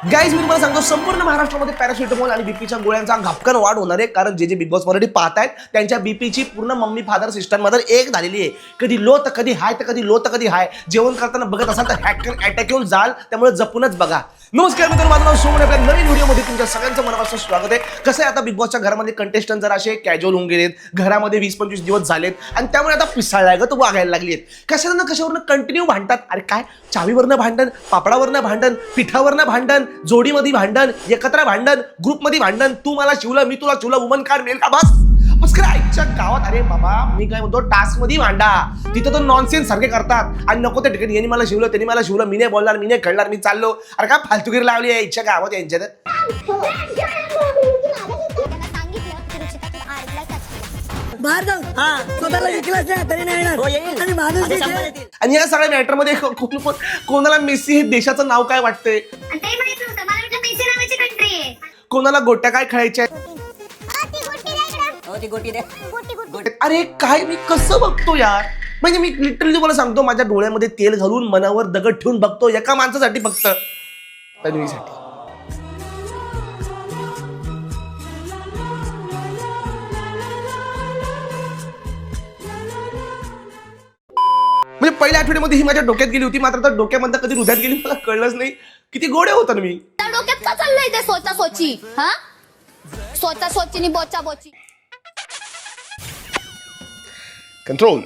Guys मी तुम्हाला सांगतो संपूर्ण महाराष्ट्रामध्ये पॅरासिटामॉल आणि बीपीच्या गोळ्यांचा घपकन वाढ होणार आहे. कारण जे बिग बॉस मराठी पाहतायत त्यांच्या बीपीची पूर्ण मम्मी फादर सिस्टममध्ये एक झालेली आहे. कधी लो तर कधी हाय तर कधी लो तर कधी हाय. जेवण करताना बघत असाल तर अटॅक येऊन जाल, त्यामुळे जपूनच बघा. नमस्कार मित्रांनो, माझं नाव सोमन. आपल्या नवीन व्हिडिओमध्ये तुमच्या सगळ्यांचं मनापासून स्वागत आहे. कसं आहे, आता बिग बॉसच्या घरामध्ये कंटेस्टंट जरा असे कॅज्युअल होऊन गेलेत, घरामध्ये 20-25 दिवस झालेत आणि त्यामुळे आता पिसाळलाय ग तो वागायला लागली आहेत. कशाला ना कशावरनं कंटिन्यू भांडतात. अरे काय, चावीवरनं भांडण, पापडावरनं भांडण, पिठावरनं भांडण, जोडीमध्ये भांडण, एकत्र भांडण, ग्रुपमध्ये भांडण, तू मला शिवलं मी तुला शिवलं, वुमन कार्ड मिळेल का? बस काय आईच्या गावात. अरे बाबा, मी काय म्हणतो, टास्क मध्ये भांडा. तिथं तो नॉनसेन्स सारखे करतात आणि नको त्या ठिकाणी यांनी मला शिवलं त्यांनी मला शिवलं, मी नाही बोलणार, मी नाही खेळणार, मी चाललो. अरे काय फालतूगिरी लावली आहे आईच्या गावात यांच्यात. आणि या सगळ्या मॅटर मध्ये कोणाला मेसी हे देशाचं नाव काय वाटतंय, कोणाला गोट्या काय खेळायच्या. अरे काय, मी कसं बघतो यार, म्हणजे मी लिटरली तुम्हाला सांगतो, माझ्या डोळ्यामध्ये तेल घालून मनावर दगड ठेवून बघतो एका माणसासाठी, फक्त तन्वीसाठी. म्हणजे पहिल्या आठवड्यामध्ये ही माझ्या डोक्यात गेली होती, मात्र तर डोक्यामध्ये कधी हृदयात गेली मला कळलंच नाही. किती गोडे होतं ना मी. डोक्यात का चाललंय ते सोचा सोची, हा सोचा सोची बोचा बोची. कंट्रोल.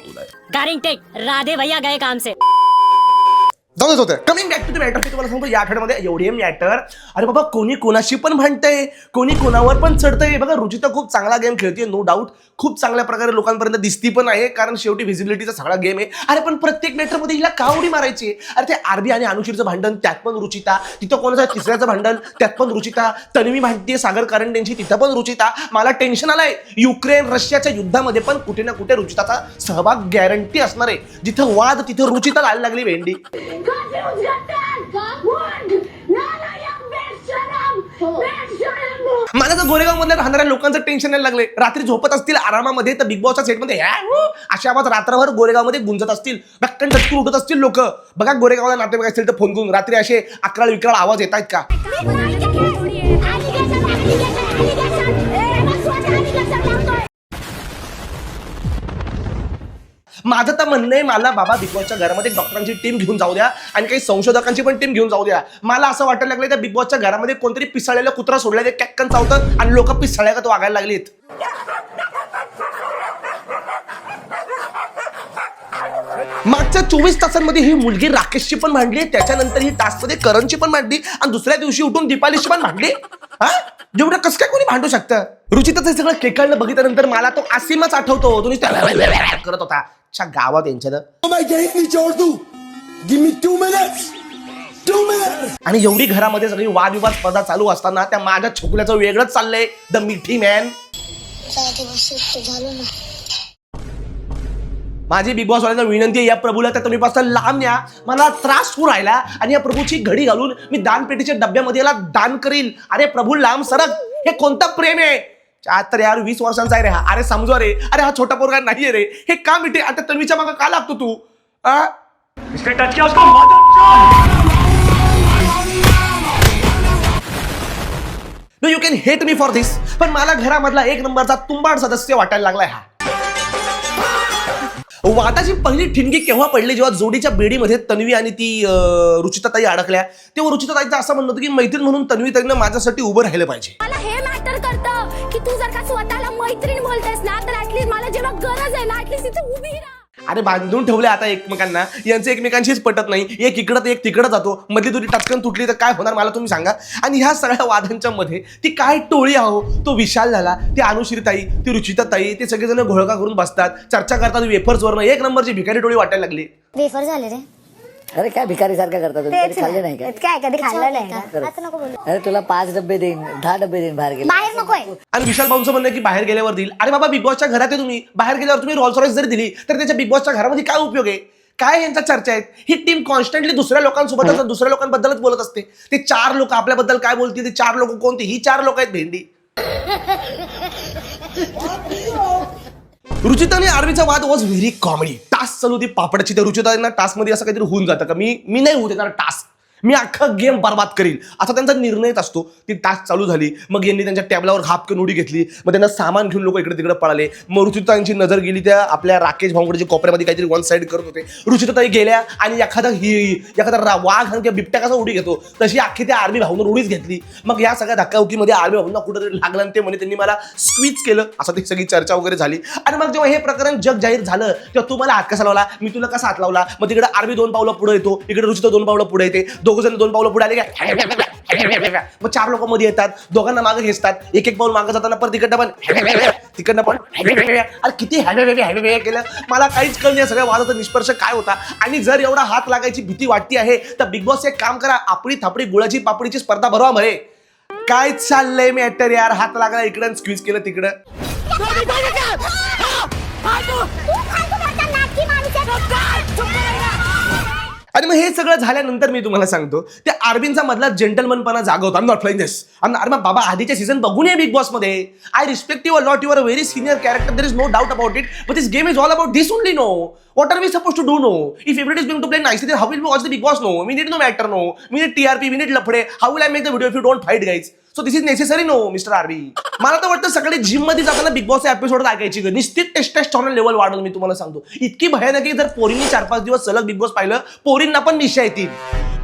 गारिंग टेक, राधे भैया गए काम से. जाऊनच होतं. Coming back to the matter. मी तुम्हाला सांगतो, या आठवड्यामध्ये एवढे मॅटर. अरे बाबा, कोणी कोणाशी पण भांडतंय, कोणी कोणावर पण चढतंय. बघा, रुचिता खूप चांगला गेम खेळते, नो डाऊट. खूप चांगल्या प्रकारे लोकांपर्यंत दिसती पण आहे, कारण शेवटी व्हिजिबिलिटीचा सगळा गेम आहे. अरे पण प्रत्येक मॅटरमध्ये हिला का उडी मारायची? अरे ते आरबी आणि अनुशीरचं भांडण, त्यात पण रुचिता. तिथं कोणाचं तिसऱ्याचं भांडण, त्यात पण रुचिता. तन्वी भांडतीये सागर करंडेंची, तिथं पण रुचिता. मला टेन्शन आलंय, युक्रेन रशियाच्या युद्धामध्ये पण कुठे ना कुठे रुचिताचा सहभाग गॅरंटी असणार आहे. जिथं वाद तिथं रुचिता लायला लागली भेंडी. मला तर गोरेगाव मधल्या राहणाऱ्या लोकांचं टेन्शन नाही लागले. रात्री झोपत असतील आरामामध्ये तर बिग बॉसच्या सेटमध्ये अशा आवाज रात्रभर गोरेगावमध्ये गुंजत असतील, भक्कन टटकून उठत असतील लोक. बघा, गोरेगावला नातेवाईक असतील तर फोन करून रात्री असे अकराळ विकराळ आवाज येत आहेत का? माझं तर म्हणणं आहे, मला बाबा बिग बॉसच्या घरामध्ये डॉक्टरांची टीम घेऊन जाऊ द्या आणि काही संशोधकांची पण टीम घेऊन जाऊ द्या. मला असं वाटायला लागलं त्या बिग बॉसच्या घरामध्ये कोणतरी पिसाळलेला कुत्रा सोडलाय, ते कॅक्कन चावतं आणि लोक पिसाळ्या का तो वागायला लागलीत. मागच्या 24 तासांमध्ये ही मुलगी राकेशची पण भांडली, त्याच्यानंतर ही टास्कमध्ये करणची पण भांडली आणि दुसऱ्या दिवशी उठून दीपालीची पण भांडली. हा, जेवढं कसं काय कोणी भांडू शकतं? रुचिताचं सगळं केकळलं बघितल्यानंतर मला तो आसिमच आठवतो, तुम्ही करत होता गावात यांच्यात. आणि एवढी घरामध्ये सगळी वादविवाद स्पर्धा चालू असताना त्या माझ्या छोकुल्याचं वेगळंच चाललंय, द मिठी मॅन. माझी बिग बॉस वाल्यांना विनंती आहे, या प्रभूला त्या तुम्ही पासून लांब न्या, मला त्रास होऊ राहिला. आणि या प्रभूची घडी घालून मी दानपेटीच्या डब्यामध्ये याला दान करील. अरे प्रभू लांब सरक, हे कोणतं प्रेम आहे? तर यार 20 वर्षांचा आहे रे हा. अरे समजवा रे, अरे हा छोटा पोरगा नाहीये रे. हे का मिठे आता तन्वीच्या मागं का लागतो तू? You can hate me for this, पण मला घरामधला एक नंबरचा तुंबाड सदस्य वाटायला लागलाय हा. वादाची पहिली ठिणगी केव्हा पडली, जेव्हा जोडीच्या बेडीमध्ये तन्वी आणि ती रुचिताताई अडकल्या. तेव्हा रुचिताताईचं असं म्हणणं होतं की मैत्रीण म्हणून तन्वीताईनं माझ्यासाठी उभं राहिलं पाहिजे. मला हे मॅटर करतं की तू जर का स्वतःला मैत्रीण बोलतेस ना, तर ऍटलीस्ट मला जेव्हा गरज आहे ना, ऍटलीस्ट तिथे उभी राहा. अरे बांधून ठेवले आता एकमेकांना, यांचं एकमेकांशीच पटत नाही. एक इकडं एक तिकडं जातो, मधली तुझी टचकन तुटली तर काय होणार मला तुम्ही सांगा. आणि ह्या सगळ्या वादांच्या मध्ये ती काय टोळी आहो, तो विशाल झाला, ती अनुश्रीताई, ती रुचिताताई, ते सगळेजण घोळका करून बसतात, चर्चा करतात वेफर्सवरनं. एक नंबरची भिकारी टोळी वाटायला लागली. वेफर झाले रे. अरे काय भिकारी सारखं करता तुम्ही? कधी खाल्ले नाही का? काय कधी खाल्लं नाही का? असं नको बोलू. अरे तुला 5 डब्बे देईन, 10 डब्बे देईन बाहेर गेले. बाहेर नकोय. आणि विशाल भाऊंचं म्हणणं की बाहेर गेल्यावर देईल. अरे बाबा, बिग बॉसच्या घरात आहे तुम्ही, बाहेर गेल्यावर तुम्ही रोल्स रॉयस जरी दिली तर त्याच्या बिग बॉसच्या घरामध्ये काय उपयोग आहे? काय यांच्या चर्चा आहेत? ही टीम कॉन्स्टंटली दुसऱ्या लोकांसोबत दुसऱ्या लोकांबद्दलच बोलत असते. ते 4 लोक आपल्याबद्दल काय बोलतील, ते 4 लोक कोणते? ही 4 लोक आहेत भेंडी. रुचिता आणि आर्वीचा वाद वॉज व्हेरी कॉमेडी. टास्क चालू होती पापडाची, त्या रुचितांना टास्क मध्ये असं काहीतरी होऊन जातं का, मी नाही होते कारण टास्क मी अख्खा गेम बर्बाद करील असा त्यांचा निर्णयच असतो. ती टास्क चालू झाली, मग यांनी त्यांच्या टेबलावर घापकन उडी घेतली, मग त्यांना सामान घेऊन लोक इकडे तिकडे पळाले. मग रुचिताताईंची नजर गेली त्या आपल्या राकेश भाऊंकडे कोपऱ्यामध्ये काहीतरी वन साईड करत होते. रुचिताताई गेल्या आणि एखादा वाघ किंवा बिबट्या कसा उडी घेतो तशी अख्खी त्या आर्मी भाऊंवर उडीच घेतली. मग या सगळ्या धक्काबुक्कीमध्ये आर्मी भाऊंना कुठेतरी लागलं आणि ते म्हणे त्यांनी मला स्क्वीज केलं असं ती सगळी चर्चा वगैरे झाली. आणि मग जेव्हा हे प्रकरण जग जाहीर झालं तेव्हा तू मला हात कसा लावला, मी तुला कसा हात लावला. मग तिकडे आर्मी 2 पावलं पुढे येतो, इकडे रुचिता 2 पावलं पुढे येते, दोघं जण 2 पावलं पुढे आले काय मग 4 लोक मध्ये येतात, दोघांना मागे घेतात, एक पाऊल मागे जाताना परत तिकडनं पण अरे किती हॅवे केलं मला काहीच कळलं नाही. सगळ्या वादाचा निष्कर्ष काय होता. आणि जर एवढा हात लागायची भीती वाटते आहे तर बिग बॉस एक काम करा, आपली थापडी गुळाची पापडीची स्पर्धा भरवा मरे. काय चाललंय मॅटर यार, हात लागला इकडं स्क्वीज केलं तिकडं. आणि मग हे सगळं झाल्यानंतर मी तुम्हाला सांगतो त्या आर्मीचा मधला जेंटलमनपणा जागवतो. I am not playing this. अरे बाबा आधीचे सीझन बघून ये बिग बॉस मध्ये. I respect you a lot, you are a very senior character, there is no doubt about it, but this game is all about this only. No what are we supposed to do? No, if everybody is going to play nicely then how will we watch the Big Boss? No, we need no matter. No, we need TRP, we need लफडे. How will I make the video if you don't fight guys? So this is necessary. No, Mr. RB. मला तर वाटतं सगळे gym मध्ये जाताना big boss episode ऐकायची निश्चित testosterone level वाढवलं. मी तुम्हाला सांगतो इतकी भयानक की जर पोरींनी 4-5 दिवस सलग बिग बॉस पाहिलं पोरींना पण निशा येतील.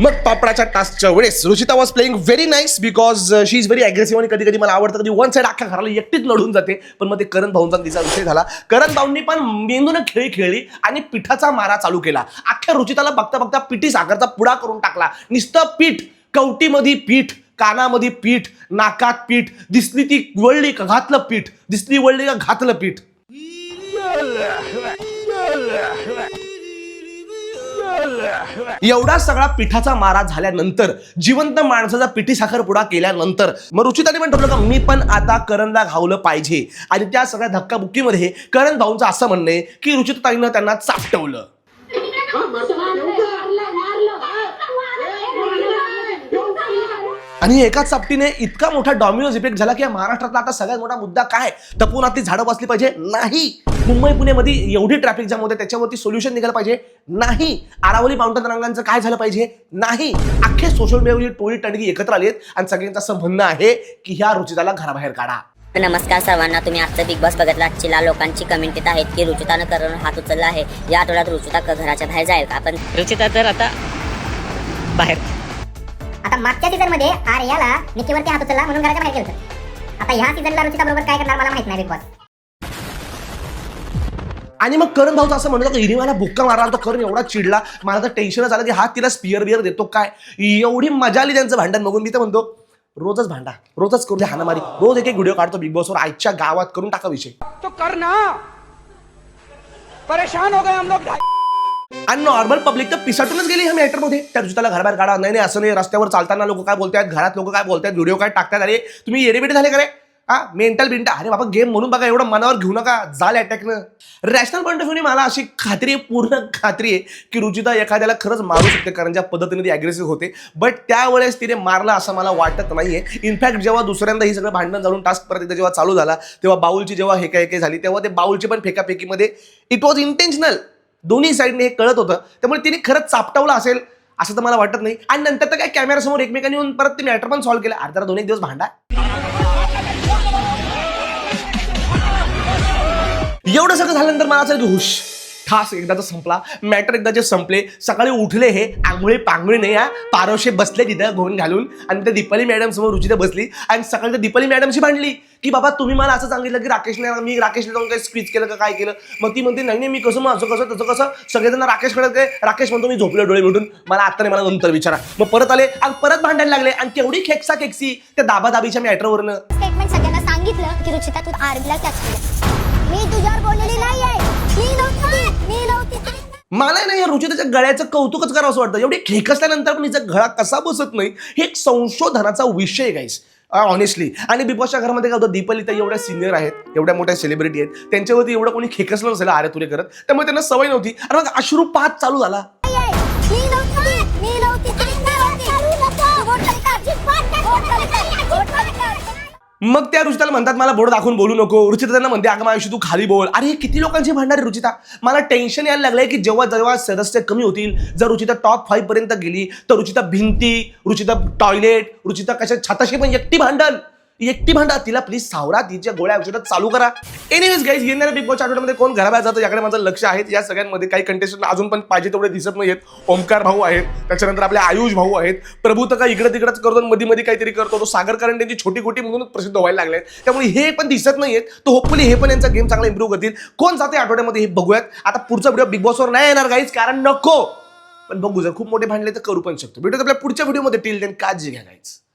मग पापडाच्या टास्कच्या वेळेस Ruchita was playing very nice because she is very aggressive आणि कधी कधी मला आवडतं कधी वन साईड अख्ख्या घराला एकटीच लढून जाते. पण मग ते करण भाऊंचा तिचा विषय झाला. करण भाऊंनी पण मेंदूने खेळी खेळली आणि पिठाचा मारा चालू केला. अख्ख्या रुचिताला बघता बघता पिठी साखरचा पुडा करून टाकला. नुसतं पीठ, कवटीमध्ये पीठ, कानामध्ये पीठ, नाकात पीठ, दिसली ती वळली का घातलं पीठ, दिसली वळली का घातलं पीठ. एवढा सगळा पिठाचा मारा झाल्यानंतर जिवंत माणसाचा पिठी साखर पुडा केल्यानंतर मग रुचिताने पण ठरवलं का मी पण आता करणला घावलं पाहिजे. आणि त्या सगळ्या धक्काबुक्कीमध्ये करण भाऊंचं असं म्हणणं आहे की रुचिताताईनं त्यांना चापटवलं. आणि एकाच चापटीने इतका मोठा डॉमिनोज इफेक्ट झाला की महाराष्ट्रातला आता सगळ्यात मोठा मुद्दा काय, तपोवनातली झाडं बसली पाहिजे नाही, मुंबई पुण्यामध्ये एवढी ट्रॅफिक जाम होते त्याच्यावरती सोल्युशन निघालं पाहिजे नाही, आरावली माउंटन रंगांचं काय झालं पाहिजे नाही. अख्खे सोशल मीडियावरील टोळी टंडगी एकत्र आली आहेत आणि सगळ्यांचं असं म्हणणं आहे की ह्या रुचिताला घराबाहेर काढा. नमस्कार सर्वांना, तुम्ही आजचं बिग बॉस बघितलं. आजच्या लोकांची कमेंट येत आहेत की रुचितानं करून हात उचलला आहे. या आठवड्यात रुचिता घराच्या बाहेर जाईल का? आपण रुचिता तर आता बाहेर. आता मागच्या सीझन मध्ये आर्याला निकीवरती हात उचलला म्हणून घराच्या बाहेर गेलं. आता ह्या सीझनला रुचिता बरोबर काय करणार मला माहित नाही बिग बॉस. आणि मग करण भाऊचं असं म्हणलं की हिने मला भुक्का मारला तर करण एवढा चिडला, मला तर टेन्शनच आलं की हा तिला स्पिअर बिअर देतो काय. एवढी मजा आली त्यांचं भांडण बघून. मी तर म्हणतो रोजच भांडा, रोजच करू दे हाणामारी, रोज एक व्हिडिओ काढतो बिग बॉसवर, आजच्या गावात करून टाका विषय. तो करना परेशान हो गए हम लोग. आणि नॉर्मल पब्लिक तर पिसाटूनच गेली ह्या मॅटरमध्ये. त्या रुचिताला घराबाहेर काढा, नाही असं नाही, रस्त्यावर चालताना लोक काय बोलतात, घरात लोक काय बोलतात, व्हिडिओ काय टाकतात, अरे तुम्ही येडेबिडे झाले का रे, हा मेंटल बिंटा. अरे बाबा गेम म्हणून बघा, एवढं मनावर घेऊ नका, जाल अटॅकनं. रॅशनल पॉईंट ऑफ व्ह्यूने मला अशी खात्री आहे, पूर्ण खात्री आहे की रुचिता एखाद्याला खरंच मारू शकते कारण ज्या पद्धतीने ती अग्रेसिव्ह होते. बट त्यावेळेस तिने मारला असं मला वाटत नाहीये. इनफॅक्ट जेव्हा दुसऱ्यांदा ही सगळं भांडण झालं टास्क परत एकदा जेव्हा चालू झाला तेव्हा बाउलची जेव्हा हे झाली तेव्हा ते बाउलची पण फेकाफेकीमध्ये इट वॉज इंटेन्शनल. दोन्ही साईडने हे कळत होतं, त्यामुळे तिने खरंच चापटावलं असेल असं तर मला वाटत नाही. आणि नंतर तर काय कॅमेरासमोर एकमेकांनी येऊन परत ते मॅटर पण सॉल्व्ह केलं. अर्धा 2-1 दिवस भांडा. एवढं सगळं झाल्यानंतर मला असं की हुश ठास एकदाचा संपला मॅटर. एकदाचे संपले. सकाळी उठले हे आंघोळी पांघोळी नाही, पारोशे बसले तिथं घोण घालून आणि त्या दीपाली मॅडम समोर रुचिता बसली आणि सकाळी त्या दीपाली मॅडमशी भांडली की बाबा तुम्ही मला असं सांगितलं की मी राकेशला जाऊन काही स्क्वीज केलं का काय केलं. मग ती म्हणते नाही मी कसं माझं कसं तसं कसं. सगळेजण राकेशकडे काय, राकेश म्हणतो मी झोपलो डोळे मिटून, मला आता नाही, मला नंतर विचारा. मग परत आले आणि परत भांडायला लागले आणि केवढी खेकसा खेकसी त्या दाबादाबीच्या मॅटरवरनं. स्टेटमेंट सगळ्यांना सांगितलं की रुचिता तू आर्मीला कॅच केलं. मी तुझ्यावर बोललेली नाहीये. मी नव्हती. मला नाही या रुचिताच्या गळ्याचं कौतुकच करावं असं वाटतं. एवढी खेकसल्यानंतर पण हिचा गळा कसा बसत नाही हे एक संशोधनाचा विषय आहे गाईस, ऑनेस्टली. आणि बिग बॉसच्या घरामध्ये काय होतं, दीपाली ताई एवढ्या सिनियर आहेत, एवढ्या मोठ्या सेलिब्रिटी आहेत, त्यांच्यावरती एवढं कोणी खेकसलं नसेल आरे तुरे करत, त्यामुळे त्यांना सवय नव्हती. आणि मग अश्रुपात चालू झाला. मग त्या रुचिताला म्हणतात मला बोर्ड दाखवून बोलू नको. रुचिता त्यांना म्हणते अगं माझ्याशी तू खाली बोल. अरे किती लोकांची भांडणार आहे रुचिता. मला टेन्शन यायला लागलंय की जेव्हा जेव्हा सदस्य कमी होतील, जर रुचिता टॉप 5 पर्यंत गेली तर रुचिता भिंती, रुचिता टॉयलेट, रुचिता कशा छताशी पण एकटी भांडा. तिला प्लीज सावरा, तिच्या गोळ्या औषधात चालू करा. एनिवेज गाईज, येणाऱ्या बिग बॉसच्या आठवड्यामध्ये कोण घराबाहेर जातं याकडे माझं लक्ष आहे. या सगळ्यांमध्ये काही कंटेस्टंट अजून पण पाहिजे तेवढे दिसत नाहीयेत. ओमकार भाऊ आहेत, त्याच्यानंतर आपले आयुष भाऊ आहेत. प्रभू तर काय इकडे तिकडेच करतो, मध्ये काहीतरी करतो. तो सागर करंडेंची छोटी गोटी म्हणूनच प्रसिद्ध व्हायला लागले. त्यामुळे हे पण दिसत नाहीयेत. तो होपफुली हे पण यांचा गेम चांगला इम्प्रूव्ह करतील. कोण जाते आठवड्यामध्ये हे बघूयात. आता पुढचा व्हिडिओ बिग बॉसवर नाही येणार गाईज, कारण नको, पण बघू जर खूप मोठे भांडले तर करू पण शकतो. भेटूयात आपल्या पुढच्या व्हिडिओमध्ये. टिल देन काळजी घ्या गाईज.